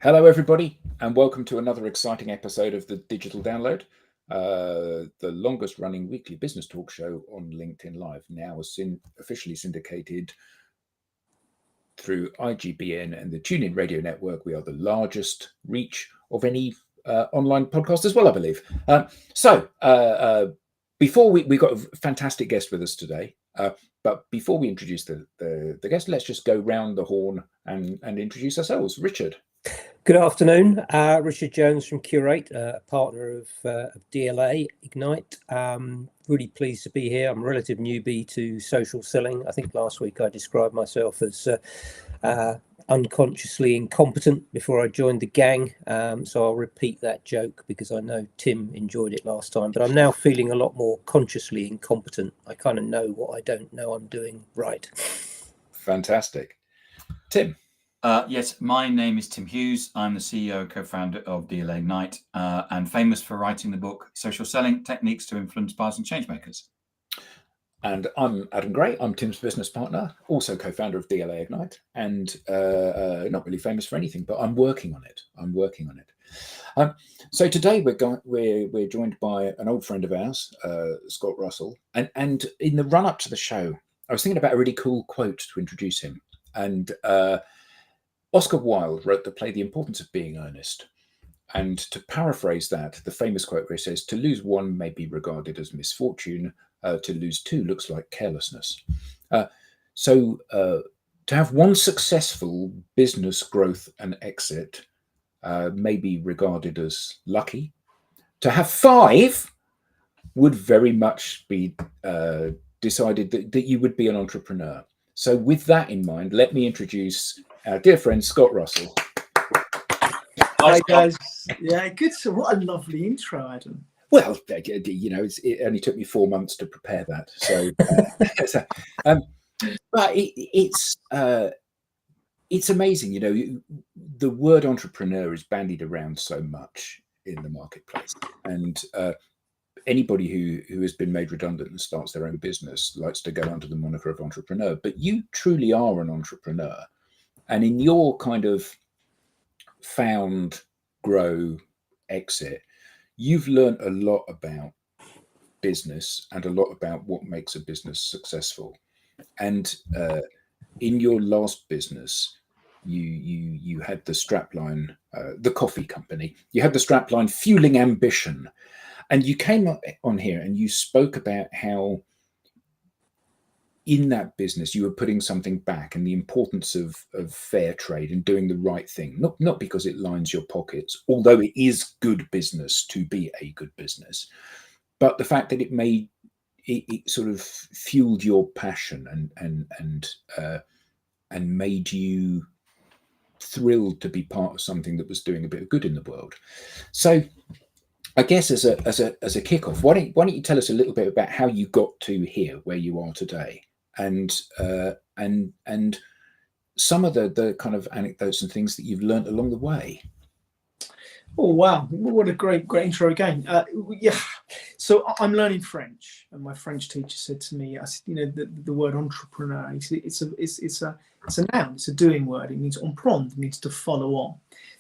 Hello, everybody, and welcome to another exciting episode of the Digital Download, the longest running weekly business talk show on LinkedIn Live, now officially syndicated through IGBN and the TuneIn Radio Network. We are the largest reach of any online podcast as well, I believe. Before we got a fantastic guest with us today, but before we introduce the guest, let's just go round the horn and introduce ourselves. Richard. Good afternoon, Richard Jones from Curate, a partner of DLA Ignite. Really pleased to be here. I'm a relative newbie to social selling. I think last week I described myself as unconsciously incompetent before I joined the gang. So I'll repeat that joke because I know Tim enjoyed it last time, but I'm now feeling a lot more consciously incompetent. I kind of know what I don't know I'm doing right. Fantastic. Tim. Yes, my name is Tim Hughes. I'm the CEO and co-founder of DLA Ignite and famous for writing the book Social Selling Techniques to Influence Buyers and Changemakers. And I'm Adam Gray. I'm Tim's business partner, also co-founder of DLA Ignite, and not really famous for anything, but I'm working on it. So today we're joined by an old friend of ours, Scott Russell, and in the run-up to the show, I was thinking about a really cool quote to introduce him, and Oscar Wilde wrote the play The Importance of Being Earnest. And to paraphrase that, the famous quote where he says, "To lose one may be regarded as misfortune, to lose two looks like carelessness." So to have one successful business growth and exit may be regarded as lucky. To have five would very much be decided that you would be an entrepreneur. So with that in mind, let me introduce our dear friend, Scott Russell. Hi, guys. Yeah, good. So what a lovely intro, Adam. Well, you know, it only took me 4 months to prepare that. So, but it's amazing. You know, the word entrepreneur is bandied around so much in the marketplace. And anybody who has been made redundant and starts their own business likes to go under the moniker of entrepreneur. But you truly are an entrepreneur. And in your kind of found, grow, exit, you've learned a lot about business and a lot about what makes a business successful. And in your last business, you had the strapline, the coffee company. You had the strapline "Fueling Ambition," and you came on here and you spoke about how in that business you were putting something back and the importance of fair trade and doing the right thing, not because it lines your pockets, although it is good business to be a good business, but the fact that it sort of fueled your passion and made you thrilled to be part of something that was doing a bit of good in the world. So I guess as a kickoff, why don't you tell us a little bit about how you got to here, where you are today, and some of the kind of anecdotes and things that you've learned along the way. Oh wow, what a great intro again. Yeah, so I'm learning French, and my French teacher said to me, you know, the word entrepreneur, it's a noun, it's a doing word. It means emprendre, it means to follow on.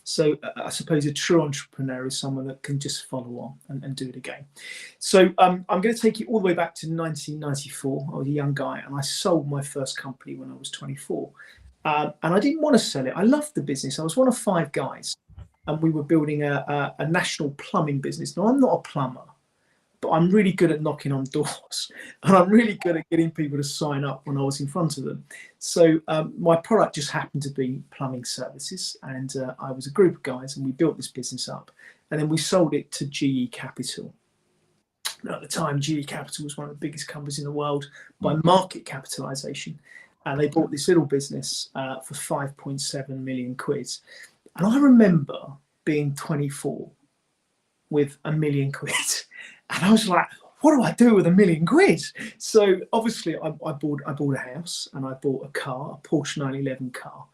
So I suppose a true entrepreneur is someone that can just follow on and do it again. So I'm going to take you all the way back to 1994. I was a young guy and I sold my first company when I was 24. And I didn't want to sell it. I loved the business. I was one of 5 guys and we were building a national plumbing business. Now, I'm not a plumber, but I'm really good at knocking on doors and I'm really good at getting people to sign up when I was in front of them. So my product just happened to be plumbing services, and I was a group of guys and we built this business up, and then we sold it to GE Capital. Now, at the time, GE Capital was one of the biggest companies in the world by market capitalization, and they bought this little business for 5.7 million quid. And I remember being 24 with £1 million. And I was like, what do I do with £1 million? So obviously I bought a house and I bought a car, a Porsche 911 car.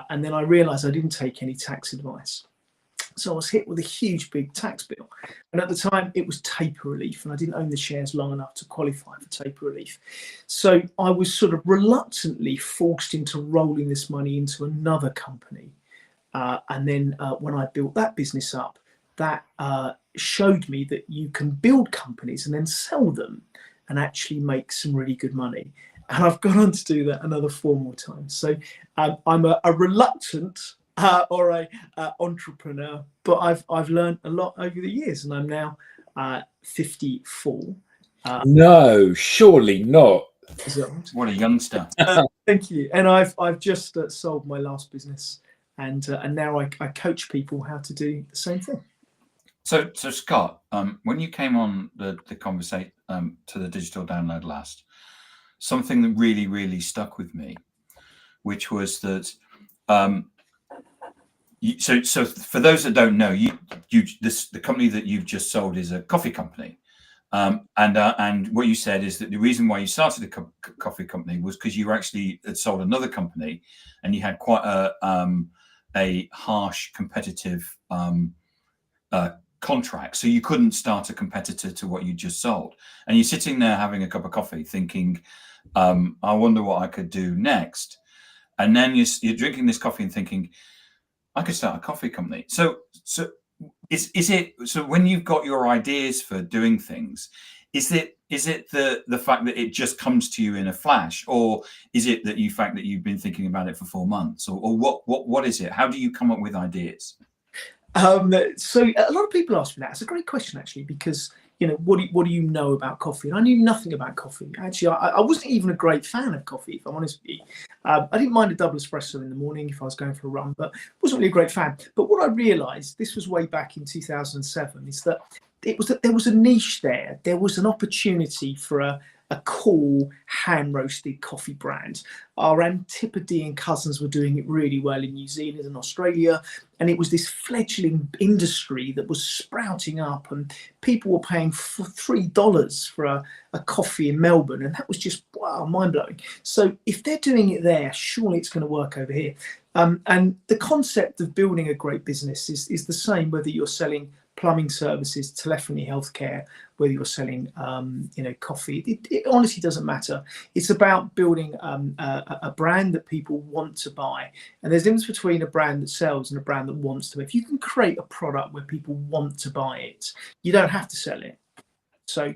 And then I realized I didn't take any tax advice. So I was hit with a huge, big tax bill. And at the time it was taper relief, and I didn't own the shares long enough to qualify for taper relief. So I was sort of reluctantly forced into rolling this money into another company. And then when I built that business up, that showed me that you can build companies and then sell them and actually make some really good money. And I've gone on to do that another 4 more times. So I'm a reluctant or a entrepreneur, but I've learned a lot over the years, and I'm now 54. No, surely not. What a youngster. Thank you. And I've just sold my last business, and now I coach people how to do the same thing. So Scott, when you came on the conversation to the digital download last, something that really, really stuck with me, which was that. So for those that don't know, the company that you've just sold is a coffee company, and what you said is that the reason why you started a coffee company was because you actually had sold another company, and you had quite a harsh competitive contract, so you couldn't start a competitor to what you just sold. And you're sitting there having a cup of coffee, thinking, "I wonder what I could do next." And then you're drinking this coffee and thinking, I could start a coffee company. So is it so when you've got your ideas for doing things, is it the fact that it just comes to you in a flash, or is it that that you've been thinking about it for 4 months, or what is it? How do you come up with ideas? So a lot of people ask me that. It's a great question, actually, because what do you know about coffee? And I knew nothing about coffee. Actually, I wasn't even a great fan of coffee, if I'm honest with you. I didn't mind a double espresso in the morning if I was going for a run, but wasn't really a great fan. But what I realised, this was way back in 2007, is that there was a niche there. There was an opportunity for a cool hand-roasted coffee brand. Our Antipodean cousins were doing it really well in New Zealand and Australia, and it was this fledgling industry that was sprouting up, and people were paying $3 for a coffee in Melbourne, and that was just, wow, mind-blowing. So if they're doing it there, surely it's going to work over here. And the concept of building a great business is the same whether you're selling plumbing services, telephony, healthcare, whether you're selling, coffee. It honestly doesn't matter. It's about building a brand that people want to buy. And there's a difference between a brand that sells and a brand that wants to. If you can create a product where people want to buy it, you don't have to sell it. So,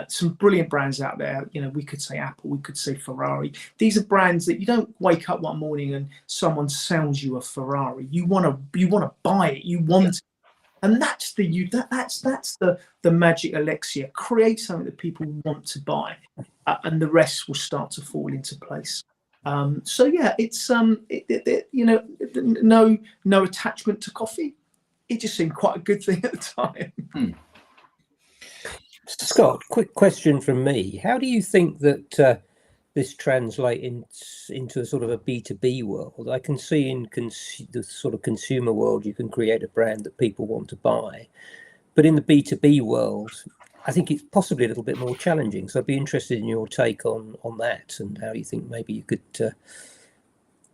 some brilliant brands out there. We could say Apple, we could say Ferrari. These are brands that you don't wake up one morning and someone sells you a Ferrari. You want to buy it. You want it. And that's the magic elixir. Create something that people want to buy, and the rest will start to fall into place. So yeah, it's no attachment to coffee. It just seemed quite a good thing at the time. Scott, quick question from me. How do you think that this translates into a sort of a B2B world? I can see in the sort of consumer world, you can create a brand that people want to buy. But in the B2B world, I think it's possibly a little bit more challenging. So I'd be interested in your take on that, and how you think maybe you could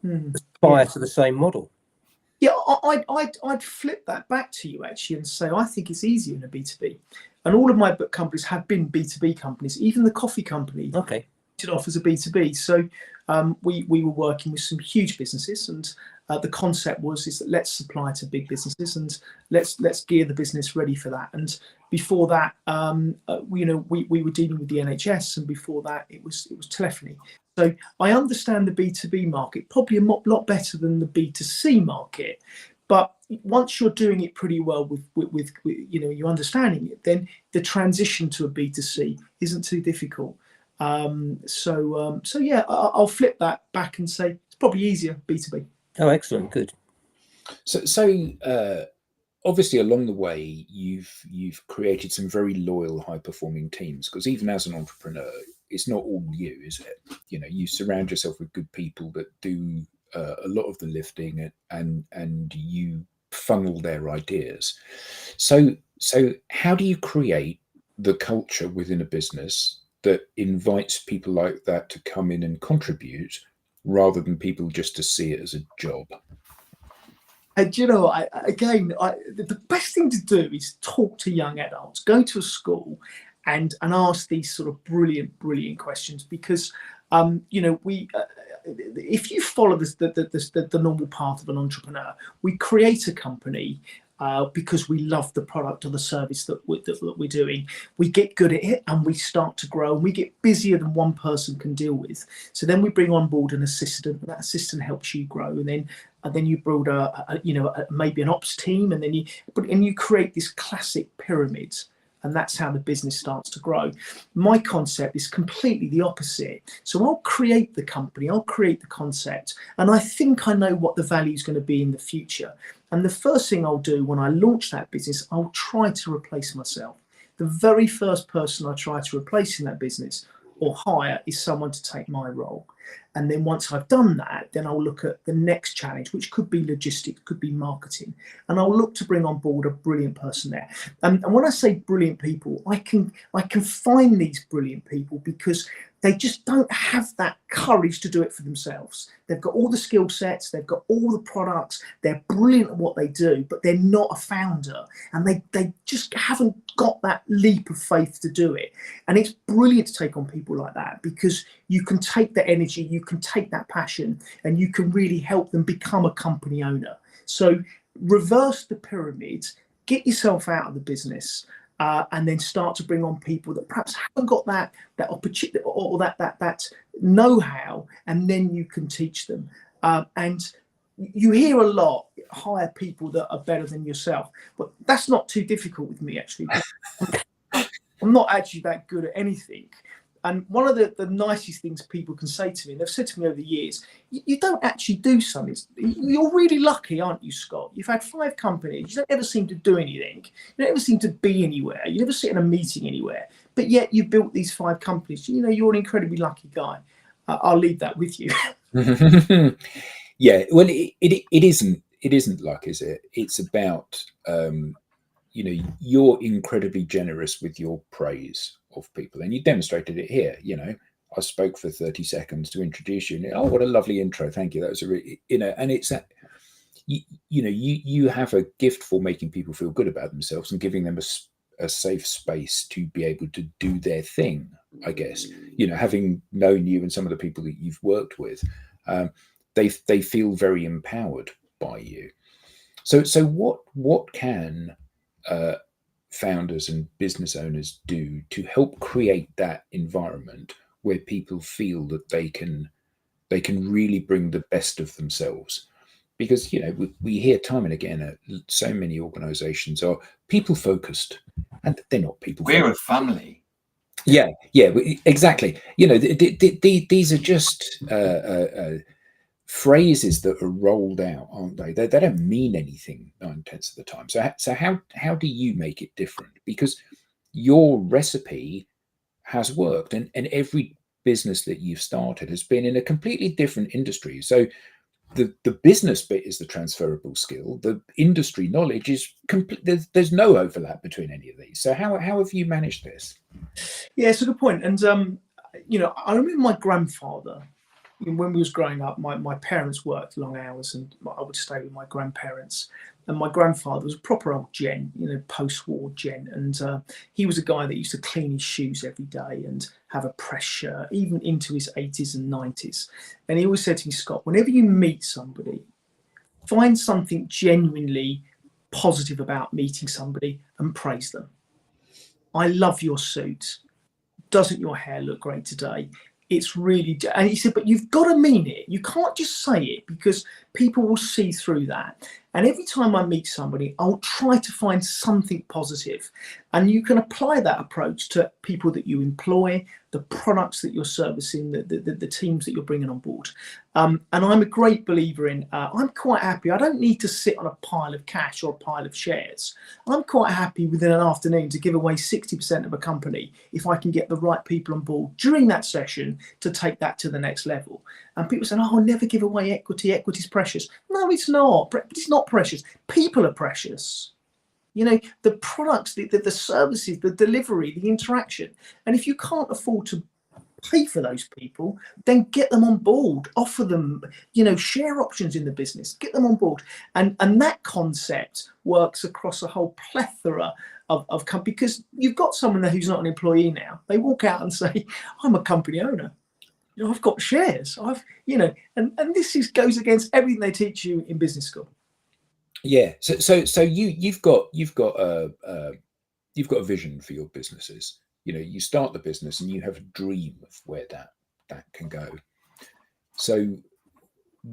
aspire to the same model. Yeah, I'd flip that back to you, actually, and say I think it's easier in a B2B. And all of my book companies have been B2B companies, even the coffee company. Okay. It off as a B2B. So we were working with some huge businesses, and the concept is that let's supply to big businesses, and let's gear the business ready for that. And before that, we were dealing with the NHS, and before that it was telephony. So I understand the B2B market probably a lot better than the B2C market. But once you're doing it pretty well with you understanding it, then the transition to a B2C isn't too difficult. So yeah, I'll flip that back and say it's probably easier B2B. Oh, excellent, good. So obviously along the way you've created some very loyal, high-performing teams, because even as an entrepreneur, it's not all you, is it? You surround yourself with good people that do a lot of the lifting, and you funnel their ideas. So how do you create the culture within a business that invites people like that to come in and contribute, rather than people just to see it as a job? And the best thing to do is talk to young adults, go to a school and ask these sort of brilliant questions, because if you follow the normal path of an entrepreneur, we create a company because we love the product or the service that we're doing. We get good at it and we start to grow, and we get busier than one person can deal with. So then we bring on board an assistant, and that assistant helps you grow, and then you build maybe an ops team, and then you create this classic pyramid. And that's how the business starts to grow. My concept is completely the opposite. So I'll create the company, I'll create the concept, and I think I know what the value is going to be in the future. And the first thing I'll do when I launch that business, I'll try to replace myself. The very first person I try to replace in that business or hire is someone to take my role. And then once I've done that, then I'll look at the next challenge, which could be logistics, could be marketing. And I'll look to bring on board a brilliant person there. And when I say brilliant people, I can find these brilliant people because they just don't have that courage to do it for themselves. They've got all the skill sets, they've got all the products, they're brilliant at what they do, but they're not a founder, and they just haven't got that leap of faith to do it. And it's brilliant to take on people like that, because you can take that energy, you can take that passion, and you can really help them become a company owner. So reverse the pyramid, get yourself out of the business, and then start to bring on people that perhaps haven't got that opportunity or that know-how, and then you can teach them. And you hear a lot, hire people that are better than yourself, but that's not too difficult with me, actually. I'm not actually that good at anything. And one of the nicest things people can say to me, and they've said to me over the years, you don't actually do something. You're really lucky, aren't you, Scott? You've had 5 companies. You don't ever seem to do anything. You don't ever seem to be anywhere. You never sit in a meeting anywhere. But yet you built these 5 companies. You know, you're an incredibly lucky guy. I'll leave that with you. Yeah, well, it isn't luck, is it? It's about you're incredibly generous with your praise of people, and you demonstrated it here. I spoke for 30 seconds to introduce you, and oh, what a lovely intro, thank you. That was a really, and it's that you have a gift for making people feel good about themselves and giving them a safe space to be able to do their thing, I guess. Having known you and some of the people that you've worked with, they feel very empowered by you. So what can founders and business owners do to help create that environment where people feel that they can really bring the best of themselves? Because we hear time and again so many organizations are people focused, and they're not people focused. We're a family. Yeah, exactly. These are just phrases that are rolled out, aren't they? They don't mean anything 9/10 of the time. So how do you make it different? Because your recipe has worked, and every business that you've started has been in a completely different industry. So the business bit is the transferable skill. The industry knowledge is complete. There's no overlap between any of these. So how have you managed this? Yeah, it's a good point. And I remember my grandfather. When we was growing up, my parents worked long hours, and I would stay with my grandparents. And my grandfather was a proper old gent, post-war gent. And he was a guy that used to clean his shoes every day and have a press shirt, even into his 80s and 90s. And he always said to me, Scott, whenever you meet somebody, find something genuinely positive about meeting somebody and praise them. I love your suit. Doesn't your hair look great today? It's really, and he said, but you've got to mean it. You can't just say it, because people will see through that. And every time I meet somebody, I'll try to find something positive. And you can apply that approach to people that you employ, the products that you're servicing, the teams that you're bringing on board. And I'm a great believer in, I'm quite happy. I don't need to sit on a pile of cash or a pile of shares. I'm quite happy within an afternoon to give away 60% of a company if I can get the right people on board during that session to take that to the next level. And people say, oh, I'll never give away equity. Equity's precious. No, it's not. It's not precious. People are precious. The products, the services, the delivery, the interaction. And if you can't afford to pay for those people, then get them on board, offer them, share options in the business, get them on board. And that concept works across a whole plethora of companies, because you've got someone there who's not an employee now. They walk out and say, I'm a company owner. I've got shares. And this goes against everything they teach you in business school. Yeah. So you've got a vision for your businesses. You start the business and you have a dream of where that can go. So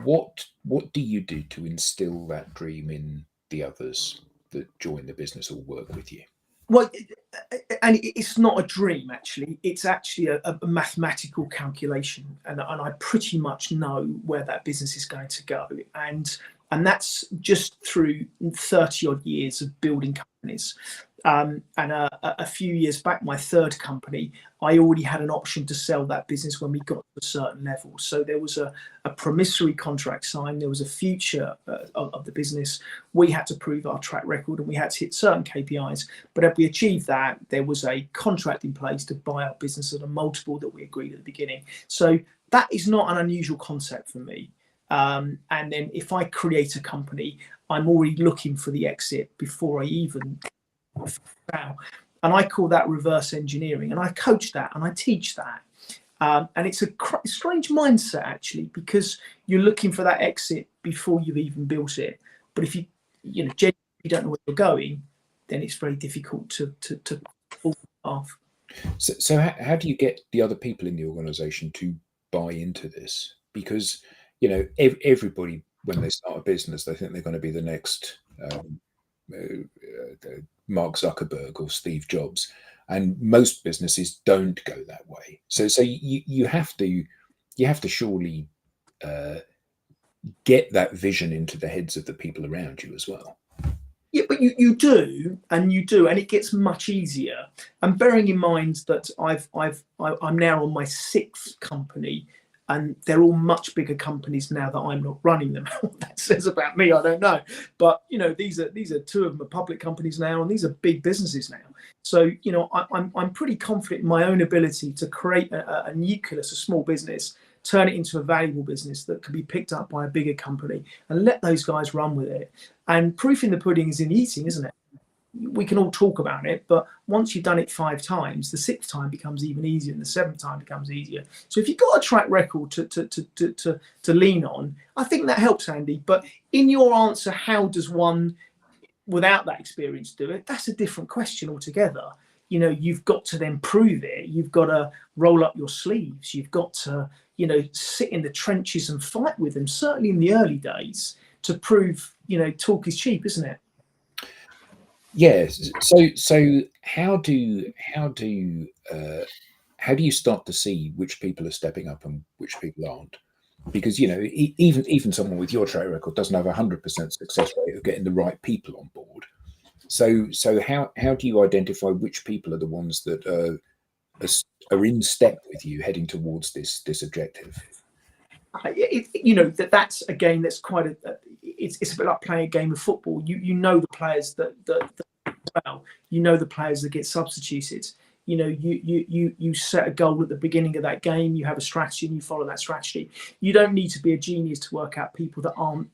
what do you do to instill that dream in the others that join the business or work with you? Well, and it's not a dream, actually. It's actually a mathematical calculation, and I pretty much know where that business is going to go, and that's just through 30 odd years of building companies. And a few years back, my third company, I already had an option to sell that business when we got to a certain level. So there was a promissory contract signed. There was a future of the business. We had to prove our track record and we had to hit certain KPIs. But if we achieved that, there was a contract in place to buy our business at a multiple that we agreed at the beginning. So that is not an unusual concept for me. And then if I create a company, I'm already looking for the exit before I even now, and I call that reverse engineering, and I coach that and I teach that, and it's a strange mindset, actually, because you're looking for that exit before you've even built it. But if you genuinely don't know where you're going, then it's very difficult to fall off. So how do you get the other people in the organization to buy into this? Because everybody, when they start a business, they think they're going to be the next Mark Zuckerberg or Steve Jobs, and most businesses don't go that way. So you have to surely get that vision into the heads of the people around you as well. Yeah, but you do, and it gets much easier. And bearing in mind that I'm now on my sixth company, and they're all much bigger companies now that I'm not running them. What that says about me, I don't know. But these are two of them are public companies now, and these are big businesses now. So I'm pretty confident in my own ability to create a nucleus, a small business, turn it into a valuable business that can be picked up by a bigger company, and let those guys run with it. And proof in the pudding is in the eating, isn't it? We can all talk about it, but once you've done it 5 times, the 6th time becomes even easier, and the 7th time becomes easier. So if you've got a track record to lean on, I think that helps, Andy. But in your answer, how does one without that experience do it? That's a different question altogether. You've got to then prove it. You've got to roll up your sleeves. You've got to, sit in the trenches and fight with them, certainly in the early days, to prove, talk is cheap, isn't it? Yes. So how do you start to see which people are stepping up and which people aren't? Because even someone with your track record doesn't have 100% success rate of getting the right people on board. So how do you identify which people are the ones that are in step with you heading towards this objective? That's again, that's quite it's a bit like playing a game of football. The players that well, the players that get substituted. You set a goal at the beginning of that game. You have a strategy and you follow that strategy. You don't need to be a genius to work out people that aren't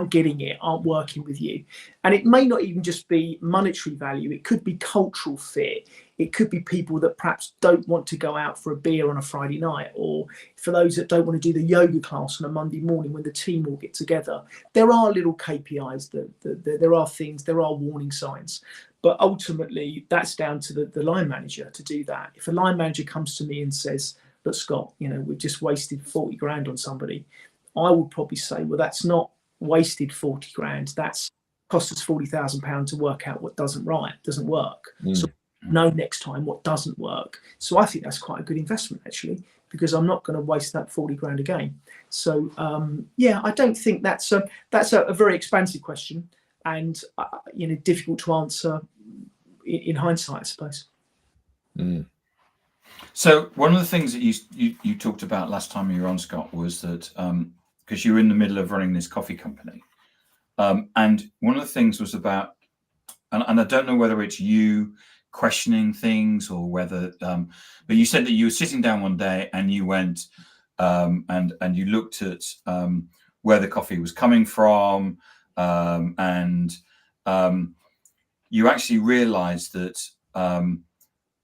getting it, aren't working with you. And it may not even just be monetary value. It could be cultural fit. It could be people that perhaps don't want to go out for a beer on a Friday night, or for those that don't want to do the yoga class on a Monday morning when the team all get together. There are little KPIs, there are things, there are warning signs. But ultimately, that's down to the line manager to do that. If a line manager comes to me and says, look, Scott, we've just wasted 40 grand on somebody, I would probably say, well, that's not wasted 40 grand. That's cost us £40,000 to work out what doesn't work. So know next time what doesn't work. So I think that's quite a good investment, actually, because I'm not going to waste that 40 grand again. So I don't think that's a very expansive question, and difficult to answer in hindsight, I suppose. So one of the things that you talked about last time you were on, Scott, was that because you were in the middle of running this coffee company, and one of the things was about, and I don't know whether it's you questioning things or whether, but you said that you were sitting down one day and you went and you looked at where the coffee was coming from, and you actually realized that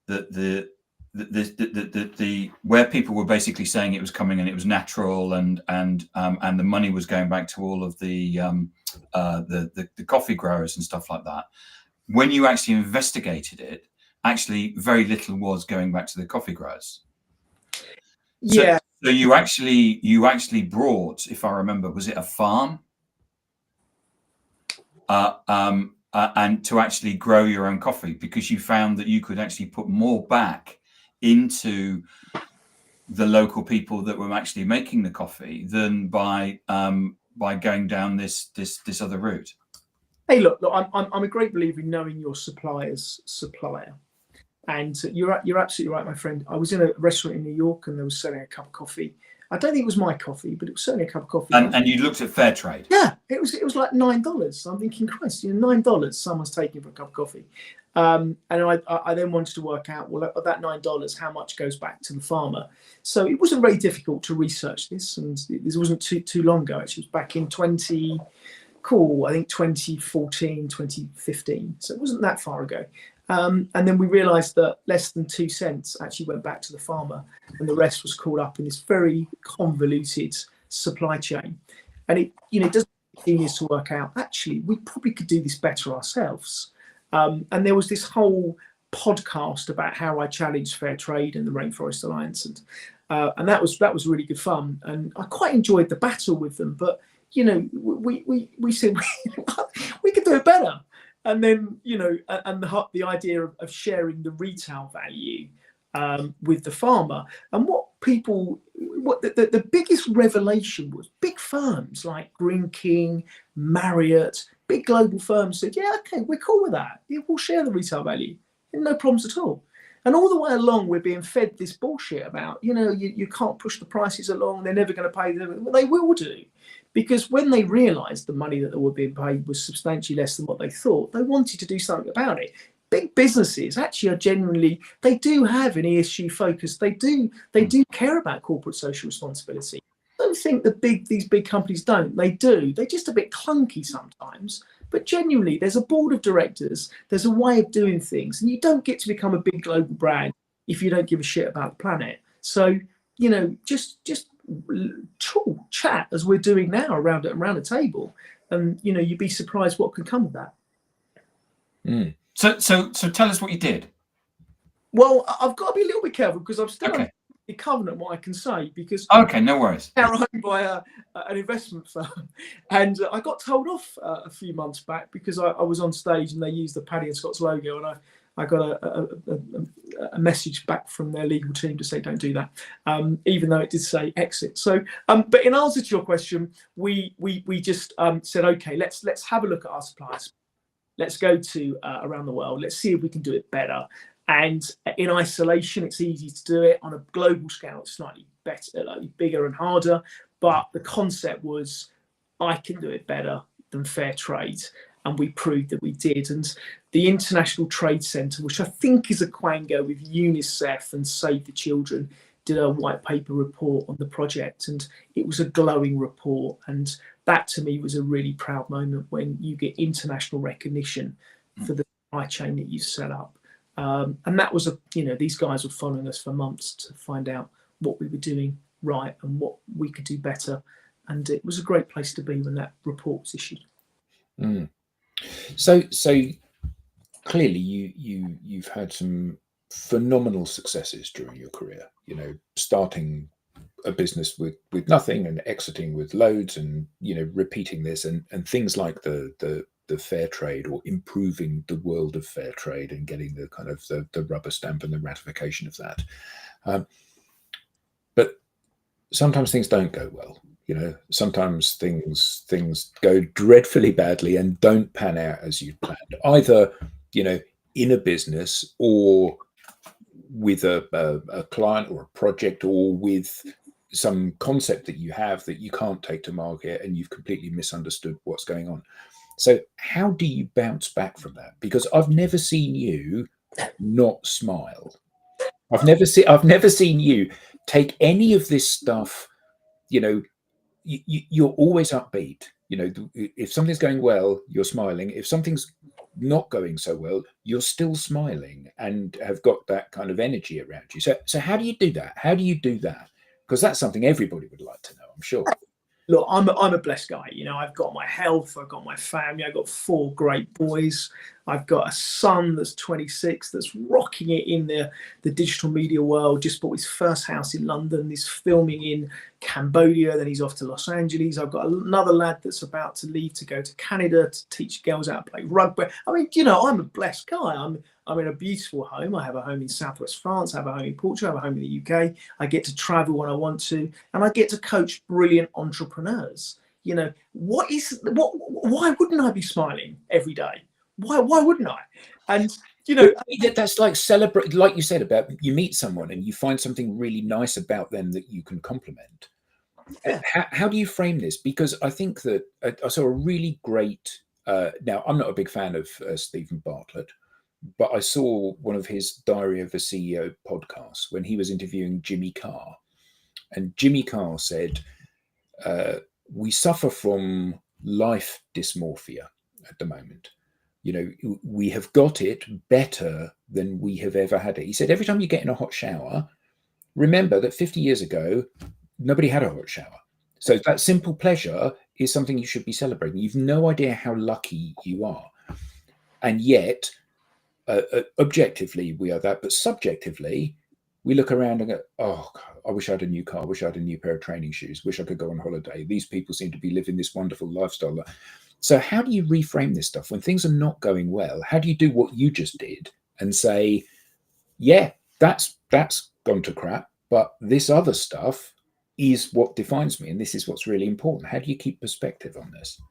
that the where people were basically saying it was coming and it was natural, and the money was going back to all of the coffee growers and stuff like that. When you actually investigated it, actually very little was going back to the coffee growers. Yeah. So you actually brought, if I remember, was it a farm? And to actually grow your own coffee, because you found that you could actually put more back into the local people that were actually making the coffee than by going down this other route. Hey, look, I'm a great believer in knowing your supplier's supplier. And you're absolutely right, my friend. I was in a restaurant in New York and they were selling a cup of coffee. I don't think it was my coffee, but it was certainly a cup of coffee. And you looked at fair trade. Yeah, it was like $9. I'm thinking, Christ, $9 someone's taking for a cup of coffee. And I then wanted to work out, well, of that $9, how much goes back to the farmer? So it wasn't very difficult to research this, and this wasn't too long ago. Actually, it was back in 2014, 2015. So it wasn't that far ago. And then we realised that less than 2 cents actually went back to the farmer, and the rest was caught up in this very convoluted supply chain. And it doesn't take years to work out. Actually, we probably could do this better ourselves. And there was this whole podcast about how I challenged fair trade and the Rainforest Alliance, and that was really good fun. And I quite enjoyed the battle with them. But we said we could do it better. And then, and the idea of sharing the retail value with the farmer. And what the biggest revelation was, big firms like Green King, Marriott, big global firms said, yeah, okay, we're cool with that. Yeah, we'll share the retail value. No problems at all. And all the way along, we're being fed this bullshit about, you can't push the prices along. They're never going to pay them. Well, they will do. Because when they realised the money that they were being paid was substantially less than what they thought, they wanted to do something about it. Big businesses actually are genuinely, they do have an ESG focus. They do care about corporate social responsibility. I don't think these big companies don't. They do. They're just a bit clunky sometimes. But genuinely, there's a board of directors. There's a way of doing things. And you don't get to become a big global brand if you don't give a shit about the planet. So, just chat as we're doing now around a table, and you'd be surprised what can come of that. So tell us what you did. Well, I've got to be a little bit careful because I'm still Okay. the covenant what I can say, because Okay, no worries. they're owned by an investment firm, and I got told off a few months back because I was on stage and they used the Paddy and Scott's logo, and I got a message back from their legal team to say don't do that, even though it did say exit. So, but in answer to your question, we just said, okay, let's have a look at our suppliers. Let's go to around the world. Let's see if we can do it better. And in isolation, it's easy to do it. On a global scale, it's slightly better, like bigger and harder. But the concept was, I can do it better than fair trade. And we proved that we did. And the International Trade Centre, which I think is a quango with UNICEF and Save the Children, did a white paper report on the project. And it was a glowing report. And that to me was a really proud moment when you get international recognition for the supply chain that you set up. And that was these guys were following us for months to find out what we were doing right and what we could do better. And it was a great place to be when that report was issued. So clearly you've had some phenomenal successes during your career, starting a business with nothing and exiting with loads, and repeating this and things like the fair trade, or improving the world of fair trade and getting the kind of the rubber stamp and the ratification of that. But sometimes things don't go well. Sometimes things go dreadfully badly and don't pan out as you planned, either in a business or with a client or a project, or with some concept that you have that you can't take to market and you've completely misunderstood what's going on. So how do you bounce back from that? Because I've never seen you not smile. I've never seen you take any of this stuff. You're always upbeat. If something's going well, you're smiling. If something's not going so well, you're still smiling and have got that kind of energy around you. So how do you do that? How do you do that? Because that's something everybody would like to know, I'm sure. Look, I'm a blessed guy. You know, I've got my health, I've got my family, I've got 4 great boys. I've got a son that's 26 that's rocking it in the digital media world. Just bought his first house in London. He's filming in Cambodia. Then he's off to Los Angeles. I've got another lad that's about to leave to go to Canada to teach girls how to play rugby. I mean, you know, I'm a blessed guy. I'm in a beautiful home. I have a home in Southwest France. I have a home in Portugal. I have a home in the UK. I get to travel when I want to, and I get to coach brilliant entrepreneurs. You know, why wouldn't I be smiling every day? Why wouldn't I? And you know, that's like celebrate, like you said, about you meet someone and you find something really nice about them that you can compliment. Yeah. How do you frame this? Because I think that I saw a really great. Now, I'm not a big fan of Stephen Bartlett, but I saw one of his Diary of a CEO podcasts when he was interviewing Jimmy Carr, and Jimmy Carr said, "We suffer from life dysmorphia at the moment. You know, we have got it better than we have ever had it." He said, every time you get in a hot shower, remember that 50 years ago, nobody had a hot shower. So that simple pleasure is something you should be celebrating. You've no idea how lucky you are. And yet, objectively, we are that. But subjectively, we look around and go, oh, God, I wish I had a new car. I wish I had a new pair of training shoes. Wish I could go on holiday. These people seem to be living this wonderful lifestyle. So how do you reframe this stuff when things are not going well? How do you do what you just did and say, yeah, that's gone to crap, but this other stuff is what defines me, and this is what's really important? How do you keep perspective on this?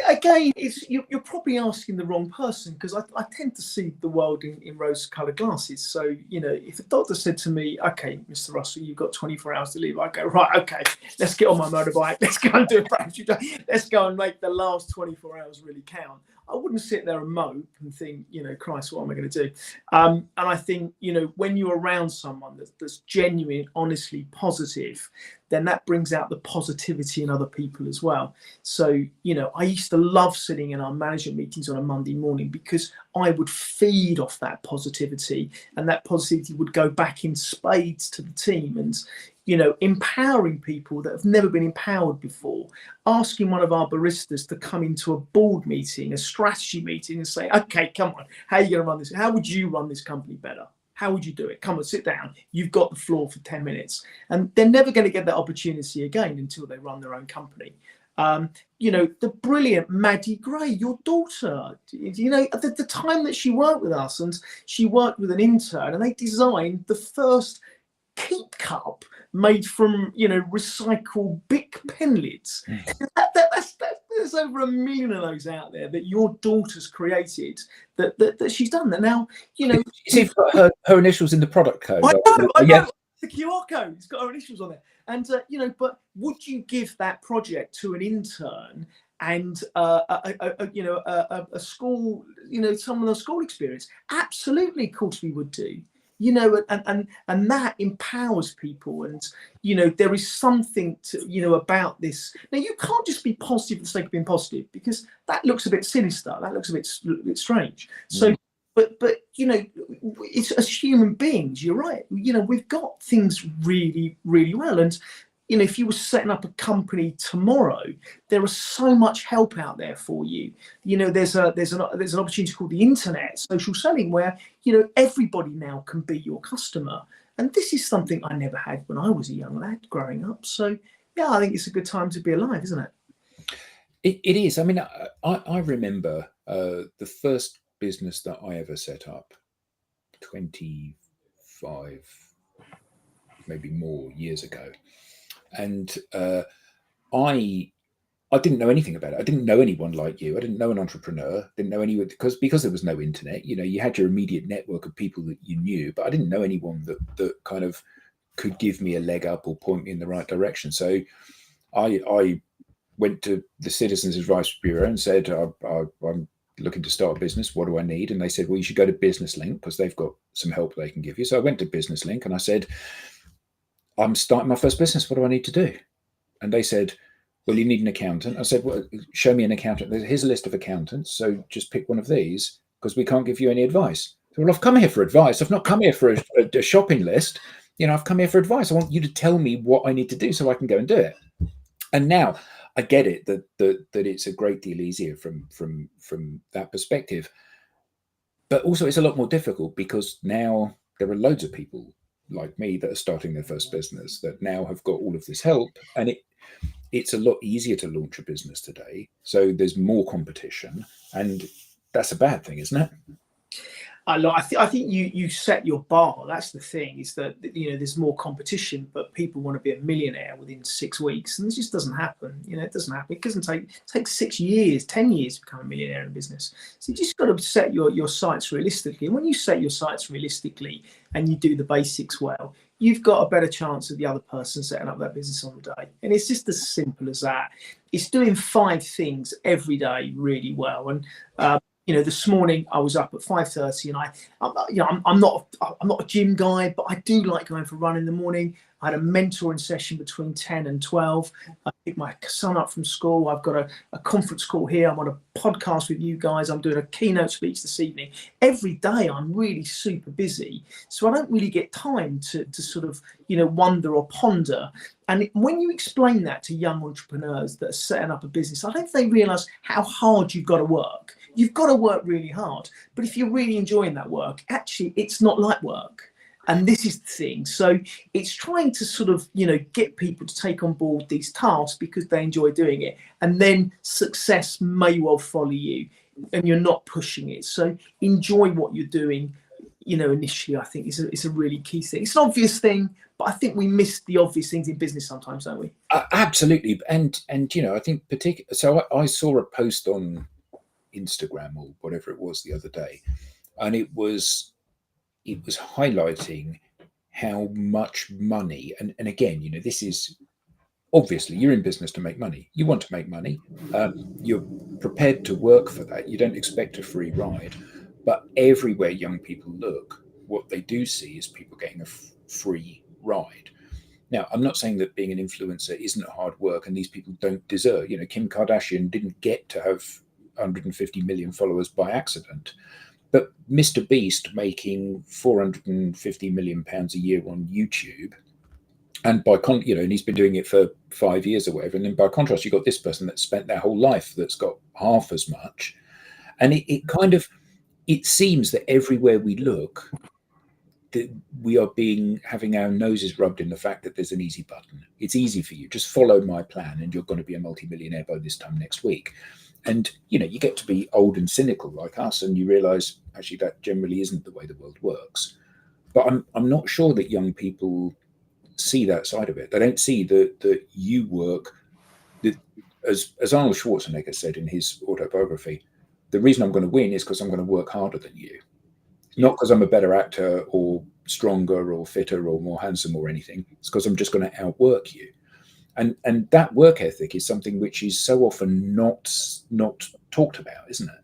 Again, you're probably asking the wrong person, because I tend to see the world in rose-coloured glasses. So, you know, if a doctor said to me, okay, Mr. Russell, you've got 24 hours to live, I go, right, okay, let's get on my motorbike, let's go and do a parachute, let's go and make the last 24 hours really count. I wouldn't sit there and mope and think, you know, Christ, what am I going to do? And I think, you know, when you're around someone that's genuine, honestly positive, then that brings out the positivity in other people as well. So, you know, I used to love sitting in our management meetings on a Monday morning, because I would feed off that positivity, and that positivity would go back in spades to the team, and, you know, empowering people that have never been empowered before, asking one of our baristas to come into a board meeting, a strategy meeting, and say, okay, come on, how are you going to run this? How would you run this company better? How would you do it? Come on, sit down. You've got the floor for 10 minutes. And they're never going to get that opportunity again until they run their own company. You know, the brilliant Maddie Gray, your daughter, you know, at the time that she worked with us, and she worked with an intern, and they designed the first Keep cup made from, you know, recycled Bic pen lids. There's over 1 million of those out there that your daughter's created, that she's done that now. You know, she's got her initials in the product code. I know. Yeah. The QR code, it's got her initials on there. And you know, but would you give that project to an intern and you know, a school, you know, someone with a school experience? Absolutely, of course we would do. You know, and that empowers people. And, you know, there is something to, you know, about this. Now, you can't just be positive for the sake of being positive, because that looks a bit sinister. That looks a bit strange. So, but you know, it's as human beings, you're right. You know, we've got things really, really well. And, you know, if you were setting up a company tomorrow, there is so much help out there for you. You know, there's an opportunity called the internet, social selling, where, you know, everybody now can be your customer. And this is something I never had when I was a young lad growing up. So, yeah, I think it's a good time to be alive, isn't it? It is. I mean, I remember the first business that I ever set up 25, maybe more years ago. And I didn't know anything about it. I didn't know anyone like you. I didn't know an entrepreneur. Didn't know anyone, because there was no internet. You know, you had your immediate network of people that you knew, but I didn't know anyone that kind of could give me a leg up or point me in the right direction. So I went to the Citizens Advice Bureau and said, I'm looking to start a business. What do I need? And they said, well, you should go to Business Link, because they've got some help they can give you. So I went to Business Link and I said, I'm starting my first business. What do I need to do? And they said, well, you need an accountant. I said, well, show me an accountant. Here's a list of accountants. So just pick one of these because we can't give you any advice. So, well, I've come here for advice. I've not come here for a shopping list. I've come here for advice. I want you to tell me what I need to do so I can go and do it. And now I get it that it's a great deal easier from that perspective. But also it's a lot more difficult because now there are loads of people like me that are starting their first business that now have got all of this help, and it's a lot easier to launch a business today. So there's more competition, and that's a bad thing, isn't it? I think you set your bar. That's the thing, is that there's more competition, but people want to be a millionaire within 6 weeks, and this just doesn't happen. It doesn't happen. It doesn't take 6 years, 10 years to become a millionaire in business. So you just got to set your sights realistically. And when you set your sights realistically and you do the basics well, you've got a better chance of the other person setting up that business on the day. And it's just as simple as that. It's doing 5 things every day really well. And this morning I was up at 5:30, and I'm not a gym guy, but I do like going for a run in the morning. I had a mentoring session between 10 and 12. I picked my son up from school. I've got a conference call here. I'm on a podcast with you guys. I'm doing a keynote speech this evening. Every day I'm really super busy. So I don't really get time to sort of, wonder or ponder. And when you explain that to young entrepreneurs that are setting up a business, I don't think they realize how hard you've got to work. You've got to work really hard. But if you're really enjoying that work, actually, it's not like work. And this is the thing. So it's trying to sort of, get people to take on board these tasks because they enjoy doing it. And then success may well follow you and you're not pushing it. So enjoy what you're doing, initially. I think it's a really key thing. It's an obvious thing, but I think we miss the obvious things in business sometimes, don't we? Absolutely. And I think so I saw a post on Instagram or whatever it was the other day, and it was highlighting how much money, and again, this is obviously, you're in business to make money. You want to make money. You're prepared to work for that. You don't expect a free ride. But everywhere young people look, what they do see is people getting a free ride. Now, I'm not saying that being an influencer isn't hard work and these people don't deserve. Kim Kardashian didn't get to have 150 million followers by accident. But Mr. Beast making 450 million pounds a year on YouTube, and and he's been doing it for 5 years or whatever. And then by contrast, you've got this person that spent their whole life that's got half as much. And it seems that everywhere we look, that we are having our noses rubbed in the fact that there's an easy button. It's easy for you. Just follow my plan and you're going to be a multimillionaire by this time next week. And, you get to be old and cynical like us and you realize actually that generally isn't the way the world works. But I'm not sure that young people see that side of it. They don't see that you work, as Arnold Schwarzenegger said in his autobiography, the reason I'm going to win is because I'm going to work harder than you. Not because I'm a better actor or stronger or fitter or more handsome or anything. It's because I'm just going to outwork you. And that work ethic is something which is so often not talked about, isn't it?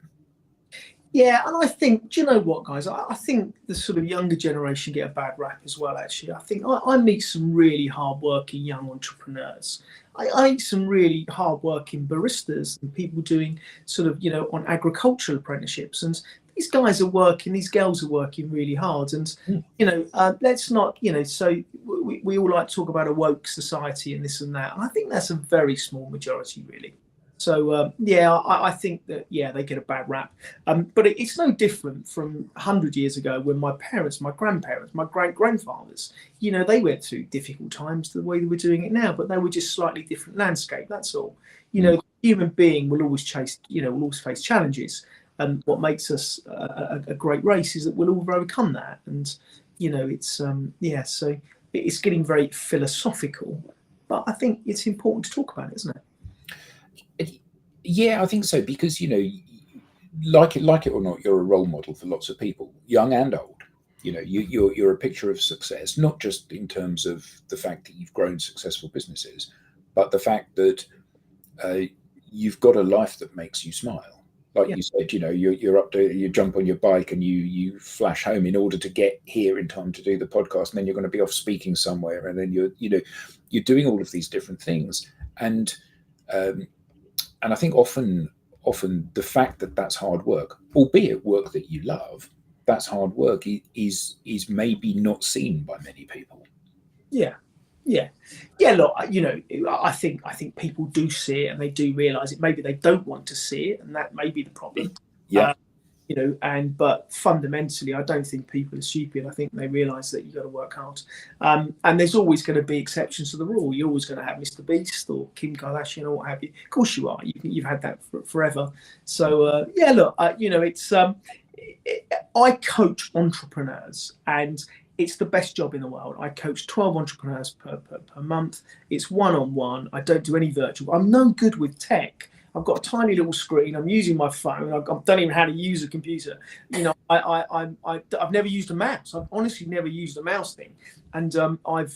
Yeah, and I think, do you know what, guys? I think the sort of younger generation get a bad rap as well, actually. I think I meet some really hardworking young entrepreneurs. I meet some really hardworking baristas and people doing sort of, on agricultural apprenticeships. And these guys are working, these girls are working really hard. And, let's not, so we all like to talk about a woke society and this and that. And I think that's a very small majority, really. So, I think that, they get a bad rap. But it's no different from 100 years ago when my parents, my grandparents, my great-grandfathers, they went through difficult times the way they were doing it now, but they were just slightly different landscape, that's all. The human being will always will always face challenges. And what makes us a great race is that we'll all overcome that. And, it's, so it's getting very philosophical. But I think it's important to talk about it, isn't it? Yeah, I think so, because like it or not, you're a role model for lots of people, young and old. You're a picture of success, not just in terms of the fact that you've grown successful businesses, but the fact that you've got a life that makes you smile. Like you said, you're up to, you jump on your bike and you flash home in order to get here in time to do the podcast, and then you're going to be off speaking somewhere, and then you're doing all of these different things, and and I think often the fact that that's hard work, albeit work that you love, that's hard work is maybe not seen by many people. Yeah. Look, I think people do see it and they do realise it. Maybe they don't want to see it, and that may be the problem. Yeah. But fundamentally, I don't think people are stupid. I think they realise that you've got to work hard. And there's always going to be exceptions to the rule. You're always going to have Mr. Beast or Kim Kardashian or what have you. Of course you are. You've had that forever. So look, it's I coach entrepreneurs, and it's the best job in the world. I coach 12 entrepreneurs per month. It's one-on-one. I don't do any virtual. I'm no good with tech. I've got a tiny little screen. I'm using my phone. I don't even know how to use a computer. I've never used a mouse. I've honestly never used a mouse thing. And I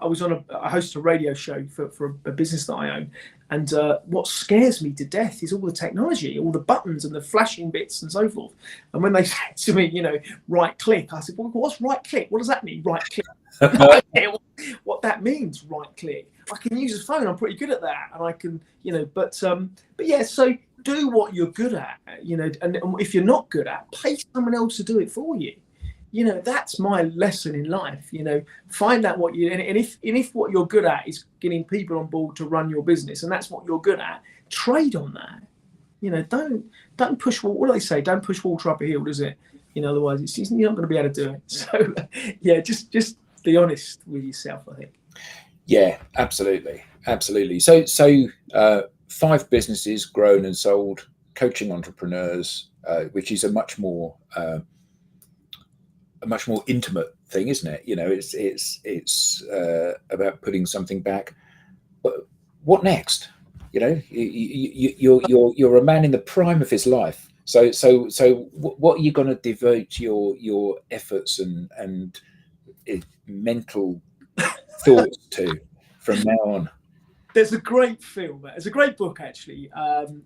was on I host a radio show for a business that I own. And what scares me to death is all the technology, all the buttons and the flashing bits and so forth. And when they said to me, right click, I said, well, what's right click? What does that mean? Right click. I don't care what that means, right click. I can use a phone. I'm pretty good at that. And I can, but yeah, so do what you're good at, and if you're not good at, pay someone else to do it for you. That's my lesson in life. Find out what you, and if what you're good at is getting people on board to run your business, and that's what you're good at, trade on that. Don't push, what do they say? Don't push water up a hill, does it? Otherwise you're not going to be able to do it. So yeah, just be honest with yourself, I think. Yeah, absolutely. So 5 businesses grown and sold, coaching entrepreneurs, which is a much more intimate thing, isn't it? It's about putting something back. But what next? You're a man in the prime of his life. So what are you going to devote your efforts and mental thoughts to from now on? There's a great film. There's a great book actually, and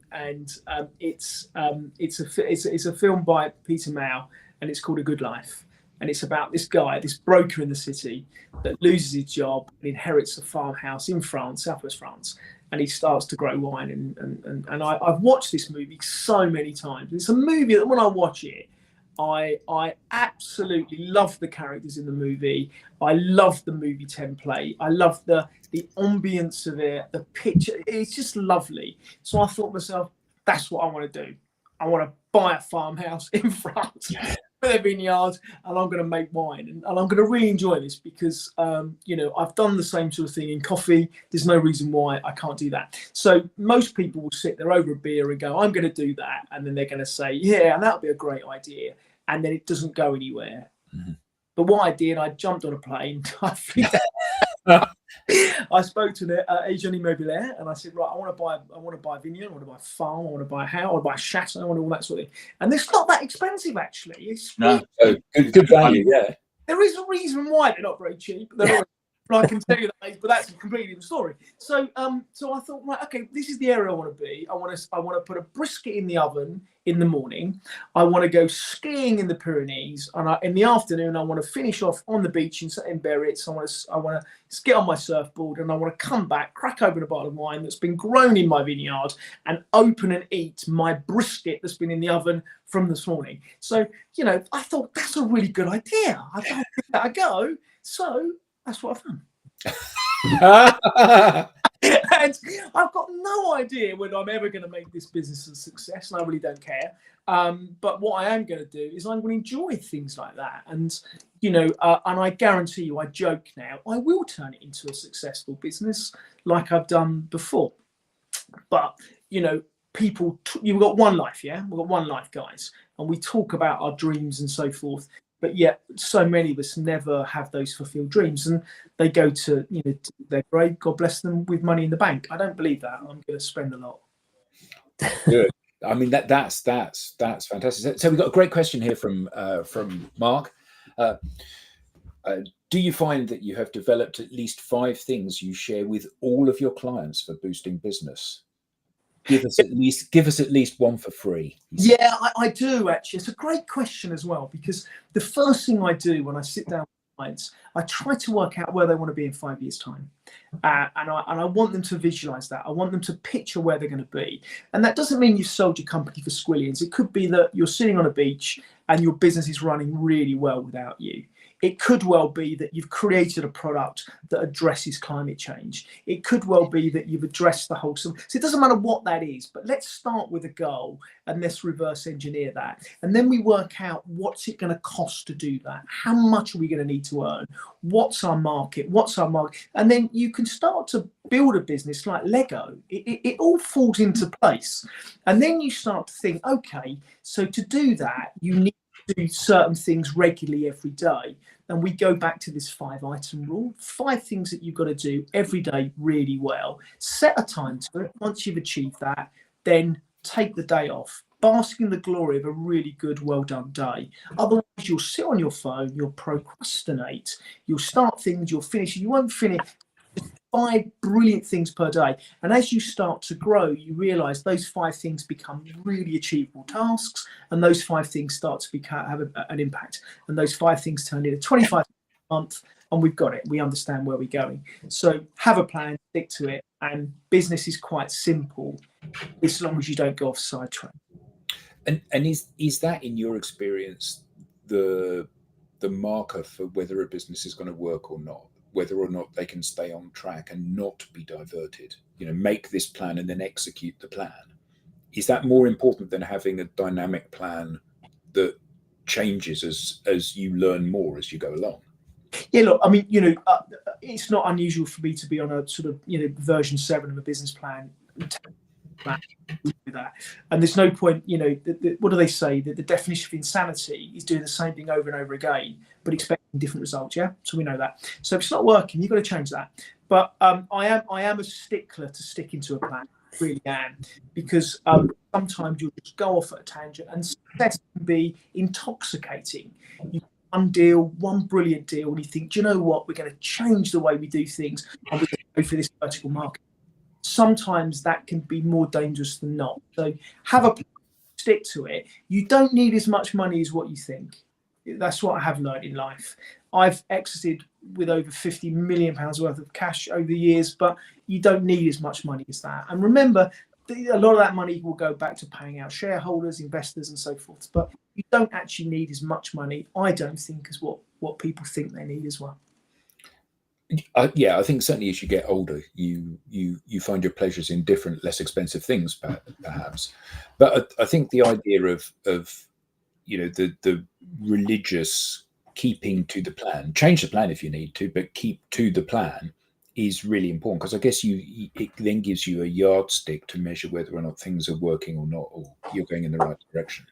it's a film by Peter Mao, and it's called A Good Life. And it's about this guy, this broker in the city that loses his job and inherits a farmhouse in France, southwest France, and he starts to grow wine. And I've watched this movie so many times. It's a movie that when I watch it, I absolutely love the characters in the movie. I love the movie template. I love the ambience of it, the picture. It's just lovely. So I thought to myself, that's what I want to do. I want to buy a farmhouse in France with a vineyard, and I'm going to make wine, and I'm going to really enjoy this because, I've done the same sort of thing in coffee. There's no reason why I can't do that. So most people will sit there over a beer and go, I'm going to do that. And then they're going to say, yeah, and that'll be a great idea. And then it doesn't go anywhere. Mm-hmm. But what I did, I jumped on a plane. I spoke to the agent immobilier, and I said, right, I want to buy a vineyard, I want to buy a farm, I want to buy a house, I want to buy a chateau, I want all that sort of thing. And it's not that expensive, actually. It's good value, yeah. There is a reason why they're not very cheap. I can tell you that, but that's a completely different story. So I thought, right, okay, this is the area I want to be. I want to put a brisket in the oven in the morning. I want to go skiing in the Pyrenees, and in the afternoon I want to finish off on the beach in Biarritz. I want to get on my surfboard, and I want to come back, crack open a bottle of wine that's been grown in my vineyard, and open and eat my brisket that's been in the oven from this morning. So I thought that's a really good idea. I thought give that a go. So that's what I've done. And I've got no idea whether I'm ever going to make this business a success, and I really don't care. But what I am going to do is I'm going to enjoy things like that. And, and I guarantee you, I joke now, I will turn it into a successful business like I've done before. But, people, you've got one life, yeah? We've got one life, guys. And we talk about our dreams and so forth. But yet, so many of us never have those fulfilled dreams, and they go to, their grave. God bless them with money in the bank. I don't believe that. I'm going to spend a lot. Good. I mean, that's fantastic. So we've got a great question here from Mark. Do you find that you have developed at least 5 things you share with all of your clients for boosting business? Give us at least one for free. Yeah, I do actually. It's a great question as well, because the first thing I do when I sit down with clients, I try to work out where they want to be in 5 years' time. And I want them to visualize that. I want them to picture where they're going to be. And that doesn't mean you've sold your company for squillions. It could be that you're sitting on a beach and your business is running really well without you. It could well be that you've created a product that addresses climate change. It could well be that you've addressed the whole. So it doesn't matter what that is, but let's start with a goal and let's reverse engineer that. And then we work out what's it going to cost to do that? How much are we going to need to earn? What's our market? And then you can start to build a business like Lego. It all falls into place. And then you start to think, okay, so to do that, you need to do certain things regularly every day. And we go back to this 5-item rule, 5 things that you've got to do every day really well. Set a time to it. Once you've achieved that, then take the day off. Bask in the glory of a really good, well done day. Otherwise, you'll sit on your phone, you'll procrastinate, you'll start things, you'll finish, you won't finish. 5 brilliant things per day. And as you start to grow, you realize those 5 things become really achievable tasks, and those 5 things start to have an impact. And those 5 things turn into 25 a month, and we've got it. We understand where we're going. So have a plan, stick to it, and business is quite simple as long as you don't go off sidetrack. And is that, in your experience, the marker for whether a business is going to work or not? Whether or not they can stay on track and not be diverted, make this plan and then execute the plan. Is that more important than having a dynamic plan that changes as you learn more as you go along? Yeah, look, I mean, it's not unusual for me to be on a sort of, version 7 of a business plan. That. And there's no point, what do they say? That the definition of insanity is doing the same thing over and over again, but expecting different results. Yeah, so we know that. So if it's not working, you've got to change that. But I am a stickler to sticking to a plan. I really am, because sometimes you'll just go off at a tangent, and success can be intoxicating. You one brilliant deal, and you think, do you know what? We're going to change the way we do things, and we're going to go for this vertical market. Sometimes that can be more dangerous than not. So have a plan, stick to it. You don't need as much money as what you think. That's what I have learned in life. I've exited with over £50 million worth of cash over the years, but you don't need as much money as that. And remember, a lot of that money will go back to paying out shareholders, investors, and so forth. But you don't actually need as much money, I don't think, as what people think they need as well. Yeah, I think certainly as you get older, you find your pleasures in different, less expensive things, perhaps. But I think the idea of the religious keeping to the plan, change the plan if you need to, but keep to the plan is really important, because I guess it then gives you a yardstick to measure whether or not things are working or not, or you're going in the right direction.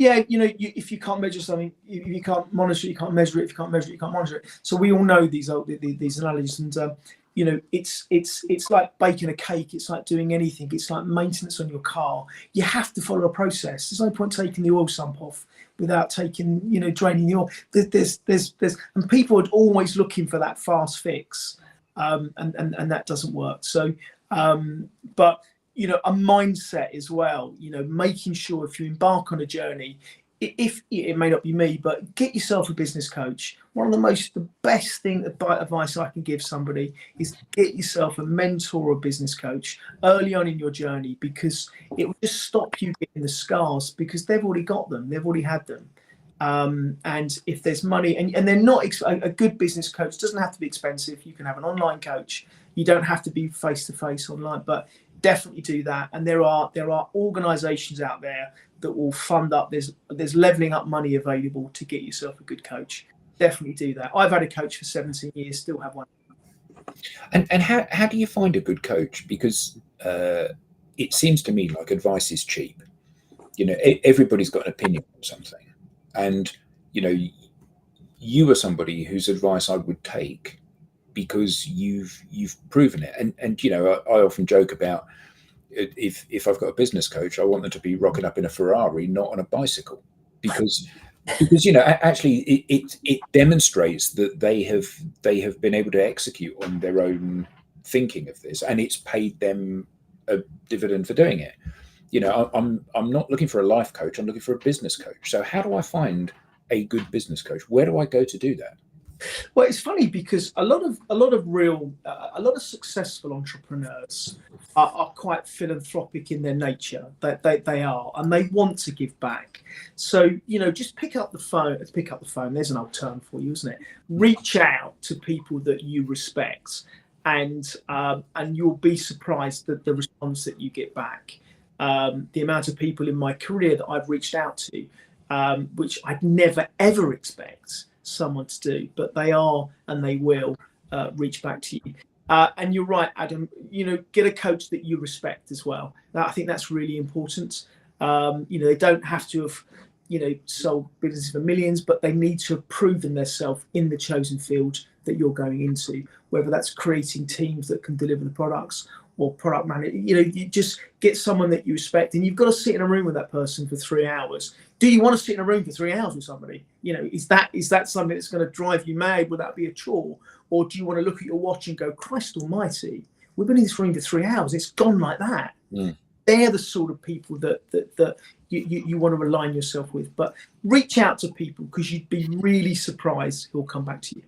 Yeah, if you can't measure something, if you can't monitor it, you can't measure it. If you can't measure it, you can't monitor it. So we all know these analogies, and it's like baking a cake. It's like doing anything. It's like maintenance on your car. You have to follow a process. There's no point taking the oil sump off without draining the oil. There's and people are always looking for that fast fix, and that doesn't work. So, but a mindset as well, making sure if you embark on a journey, if it may not be me, but get yourself a business coach. The best advice I can give somebody is get yourself a mentor or a business coach early on in your journey, because it will just stop you getting the scars, because they've already got them. They've already had them. And if there's money, and they're not, a good business coach doesn't have to be expensive. You can have an online coach. You don't have to be face-to-face online, but definitely do that. And there are organizations out there that will fund up. There's leveling up money available to get yourself a good coach. Definitely do that. I've had a coach for 17 years, still have one. And how do you find a good coach? Because it seems to me like advice is cheap. Everybody's got an opinion on something, and you are somebody whose advice I would take, because you've proven it. And I often joke about, if I've got a business coach, I want them to be rocking up in a Ferrari, not on a bicycle, because actually it demonstrates that they have been able to execute on their own thinking of this, and it's paid them a dividend for doing it. I'm not looking for a life coach, I'm looking for a business coach. So how do I find a good business coach? Where do I go to do that? Well, it's funny because a lot of successful entrepreneurs are quite philanthropic in their nature. They are, and they want to give back. So just pick up the phone. Pick up the phone. There's an old term for you, isn't it? Reach out to people that you respect, and you'll be surprised at the response that you get back. The amount of people in my career that I've reached out to, which I'd never ever expect someone to do, but they are, and they will reach back to you. And you're right, Adam. Get a coach that you respect as well. I think that's really important. They don't have to have sold businesses for millions, but they need to have proven themselves in the chosen field that you're going into, whether that's creating teams that can deliver the products or product manage. You just get someone that you respect, and you've got to sit in a room with that person for 3 hours. Do you want to sit in a room for 3 hours with somebody? Is that something that's going to drive you mad? Would that be a chore? Or do you want to look at your watch and go, Christ almighty, we've been in this room for 3 hours. It's gone like that. Mm. They're the sort of people that you want to align yourself with. But reach out to people, because you'd be really surprised who'll come back to you.